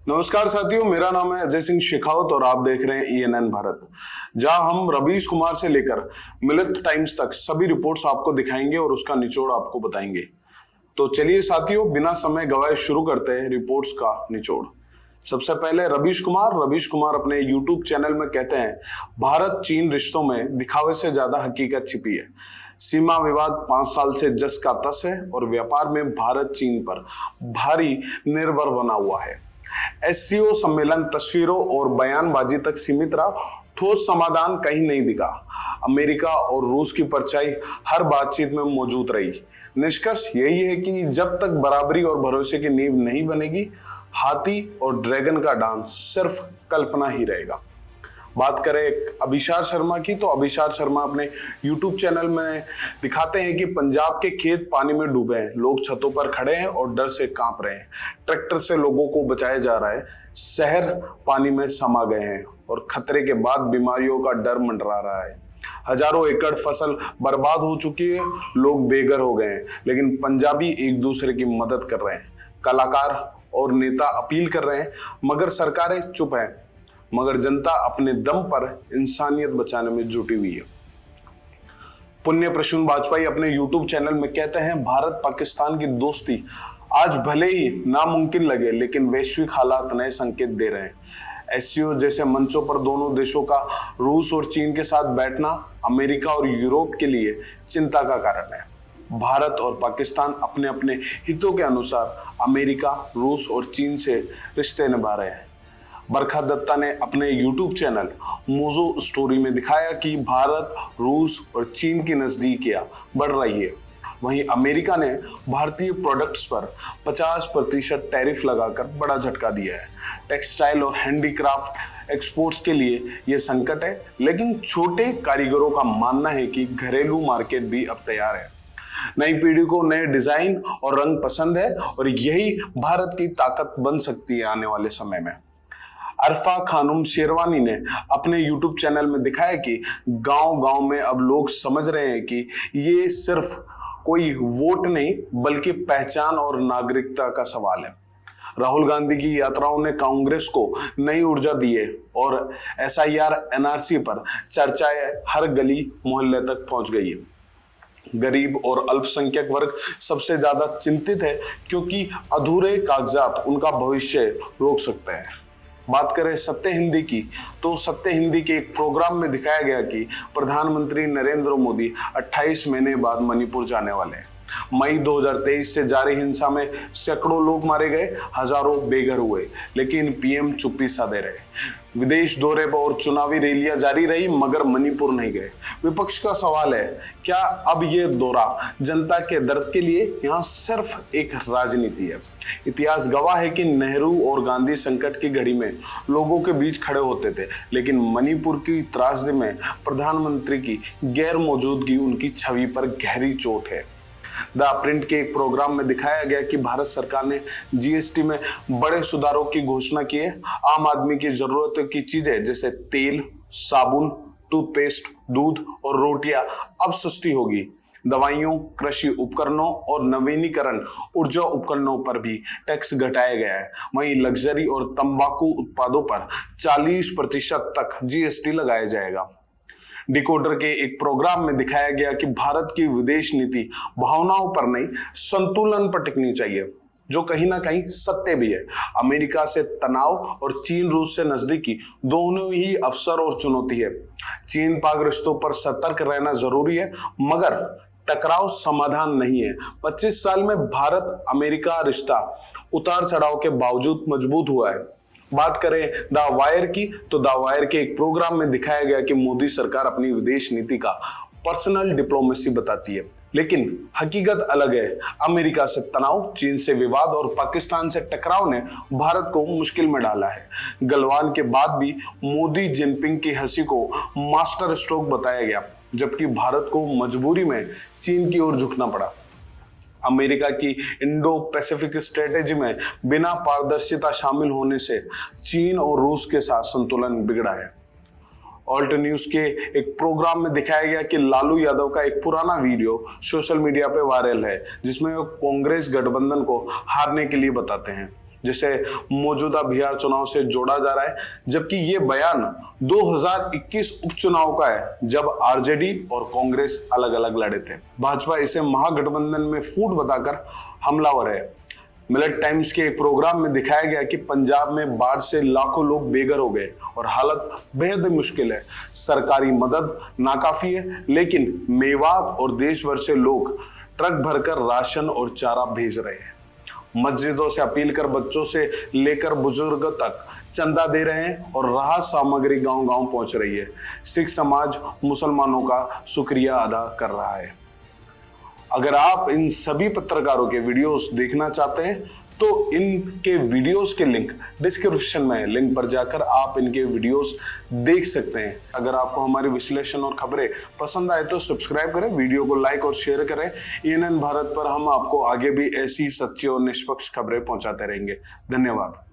नमस्कार साथियों, मेरा नाम है अजय सिंह शेखावत और आप देख रहे हैं ENN भारत, जहां हम रवीश कुमार से लेकर मिलित टाइम्स तक सभी रिपोर्ट्स आपको दिखाएंगे और उसका निचोड़ आपको बताएंगे। तो चलिए साथियों, बिना समय गवाए शुरू करते हैं रिपोर्ट्स का निचोड़। सबसे पहले रवीश कुमार अपने YouTube चैनल में कहते हैं, भारत चीन रिश्तों में दिखावे से ज्यादा हकीकत छिपी है। सीमा विवाद 5 साल से जस का तस है और व्यापार में भारत चीन पर भारी निर्भर बना हुआ है। SCO सम्मेलन तस्वीरों और बयानबाजी तक सीमित रहा, ठोस समाधान कहीं नहीं दिखा। अमेरिका और रूस की परछाई हर बातचीत में मौजूद रही। निष्कर्ष यही है कि जब तक बराबरी और भरोसे की नींव नहीं बनेगी, हाथी और ड्रैगन का डांस सिर्फ कल्पना ही रहेगा। बात करें अभिसार शर्मा की, तो अभिसार शर्मा अपने YouTube चैनल में दिखाते हैं कि पंजाब के खेत पानी में डूबे हैं, लोग छतों पर खड़े हैं और डर से कांप रहे हैं। ट्रैक्टर से लोगों को बचाया जा रहा है, शहर पानी में समा गए हैं और खतरे के बाद बीमारियों का डर मंडरा रहा है। हजारों एकड़ फसल बर्बाद हो चुकी है, लोग बेघर हो गए हैं, लेकिन पंजाबी एक दूसरे की मदद कर रहे हैं। कलाकार और नेता अपील कर रहे हैं, मगर सरकारें चुप हैं। मगर जनता अपने दम पर इंसानियत बचाने में जुटी हुई है। पुण्य प्रसून वाजपेयी अपने YouTube चैनल में कहते हैं, भारत पाकिस्तान की दोस्ती आज भले ही नामुमकिन लगे, लेकिन वैश्विक हालात नए संकेत दे रहे हैं। SCO जैसे मंचों पर दोनों देशों का रूस और चीन के साथ बैठना अमेरिका और यूरोप के लिए चिंता का कारण है। भारत और पाकिस्तान अपने अपने हितों के अनुसार अमेरिका, रूस और चीन से रिश्ते निभा रहे हैं। बरखा दत्ता ने अपने YouTube चैनल मोजो स्टोरी में दिखाया कि भारत, रूस और चीन की नजदीकियां बढ़ रही है। वहीं अमेरिका ने भारतीय प्रोडक्ट्स पर 50% टैरिफ लगाकर बड़ा झटका दिया है। टेक्सटाइल और हैंडीक्राफ्ट एक्सपोर्ट्स के लिए यह संकट है, लेकिन छोटे कारीगरों का मानना है कि घरेलू मार्केट भी अब तैयार है। नई पीढ़ी को नए डिजाइन और रंग पसंद है और यही भारत की ताकत बन सकती है आने वाले समय में। अरफा खानुम शेरवानी ने अपने YouTube चैनल में दिखाया कि गांव-गांव में अब लोग समझ रहे हैं कि ये सिर्फ कोई वोट नहीं, बल्कि पहचान और नागरिकता का सवाल है। राहुल गांधी की यात्राओं ने कांग्रेस को नई ऊर्जा दी है और SIR NRC पर चर्चाएं हर गली मोहल्ले तक पहुंच गई है। गरीब और अल्पसंख्यक वर्ग सबसे ज्यादा चिंतित है, क्योंकि अधूरे कागजात उनका भविष्य रोक सकते हैं। बात करें सत्य हिंदी की, तो सत्य हिंदी के एक प्रोग्राम में दिखाया गया कि प्रधानमंत्री नरेंद्र मोदी 28 महीने बाद मणिपुर जाने वाले हैं। मई 2023 से जारी हिंसा में सैकड़ों लोग मारे गए, हजारों बेघर हुए, लेकिन PM चुप्पी साधे रहे। विदेश दौरे पर और चुनावी रैलियां जारी रही, मगर मणिपुर नहीं गए। विपक्ष का सवाल है, क्या अब ये दौरा जनता के दर्द के लिए यहाँ सिर्फ एक राजनीति है? इतिहास गवाह है कि नेहरू और गांधी संकट की घड़ी में लोगों के बीच खड़े होते थे, लेकिन मणिपुर की त्रासदी में प्रधानमंत्री की गैर मौजूदगी उनकी छवि पर गहरी चोट है। द प्रिंट के एक प्रोग्राम में दिखाया गया कि भारत सरकार ने GST में बड़े सुधारों की घोषणा की है। आम आदमी की जरूरत की चीजें जैसे तेल, साबुन, टूथपेस्ट, दूध और रोटियां अब सस्ती होगी। दवाइयों, कृषि उपकरणों और नवीनीकरण ऊर्जा उपकरणों पर भी टैक्स घटाया गया है। वहीं लग्जरी और तंबाकू उत्पादों पर 40% तक GST लगाया जाएगा। डिकोडर के एक प्रोग्राम में दिखाया गया कि भारत की विदेश नीति भावनाओं पर नहीं, संतुलन पर टिकनी चाहिए, जो कहीं ना कहीं सत्य भी है। अमेरिका से तनाव और चीन रूस से नजदीकी दोनों ही अवसर और चुनौती है। चीन पाक रिश्तों पर सतर्क रहना जरूरी है, मगर टकराव समाधान नहीं है। 25 साल में भारत अमेरिका रिश्ता उतार चढ़ाव के बावजूद मजबूत हुआ है। बात करें द वायर की, तो द वायर के एक प्रोग्राम में दिखाया गया कि मोदी सरकार अपनी विदेश नीति का पर्सनल डिप्लोमेसी बताती है, लेकिन हकीकत अलग है। अमेरिका से तनाव, चीन से विवाद और पाकिस्तान से टकराव ने भारत को मुश्किल में डाला है। गलवान के बाद भी मोदी जिनपिंग की हंसी को मास्टर स्ट्रोक बताया गया, जबकि भारत को मजबूरी में चीन की ओर झुकना पड़ा। अमेरिका की इंडो पैसिफिक स्ट्रेटेजी में बिना पारदर्शिता शामिल होने से चीन और रूस के साथ संतुलन बिगड़ा है। ऑल्ट न्यूज के एक प्रोग्राम में दिखाया गया कि लालू यादव का एक पुराना वीडियो सोशल मीडिया पे वायरल है, जिसमें वो कांग्रेस गठबंधन को हारने के लिए बताते हैं। जिसे मौजूदा बिहार चुनाव से जोड़ा जा रहा है, जबकि ये बयान 2021 उपचुनाव का है जब आरजेडी और कांग्रेस अलग अलग लड़े थे। भाजपा इसे महागठबंधन में फूट बताकर हमलावर है। मिलेट टाइम्स के एक प्रोग्राम में दिखाया गया कि पंजाब में बाढ़ से लाखों लोग बेघर हो गए और हालत बेहद मुश्किल है। सरकारी मदद नाकाफी है, लेकिन मेवात और देश भर से लोग ट्रक भरकर राशन और चारा भेज रहे हैं। मस्जिदों से अपील कर बच्चों से लेकर बुजुर्ग तक चंदा दे रहे हैं और राहत सामग्री गांव-गांव पहुंच रही है। सिख समाज मुसलमानों का शुक्रिया अदा कर रहा है। अगर आप इन सभी पत्रकारों के वीडियोस देखना चाहते हैं तो इनके वीडियोस के लिंक डिस्क्रिप्शन में है, लिंक पर जाकर आप इनके वीडियोस देख सकते हैं। अगर आपको हमारी विश्लेषण और खबरें पसंद आए तो सब्सक्राइब करें, वीडियो को लाइक और शेयर करें। ENN भारत पर हम आपको आगे भी ऐसी सच्ची और निष्पक्ष खबरें पहुंचाते रहेंगे। धन्यवाद।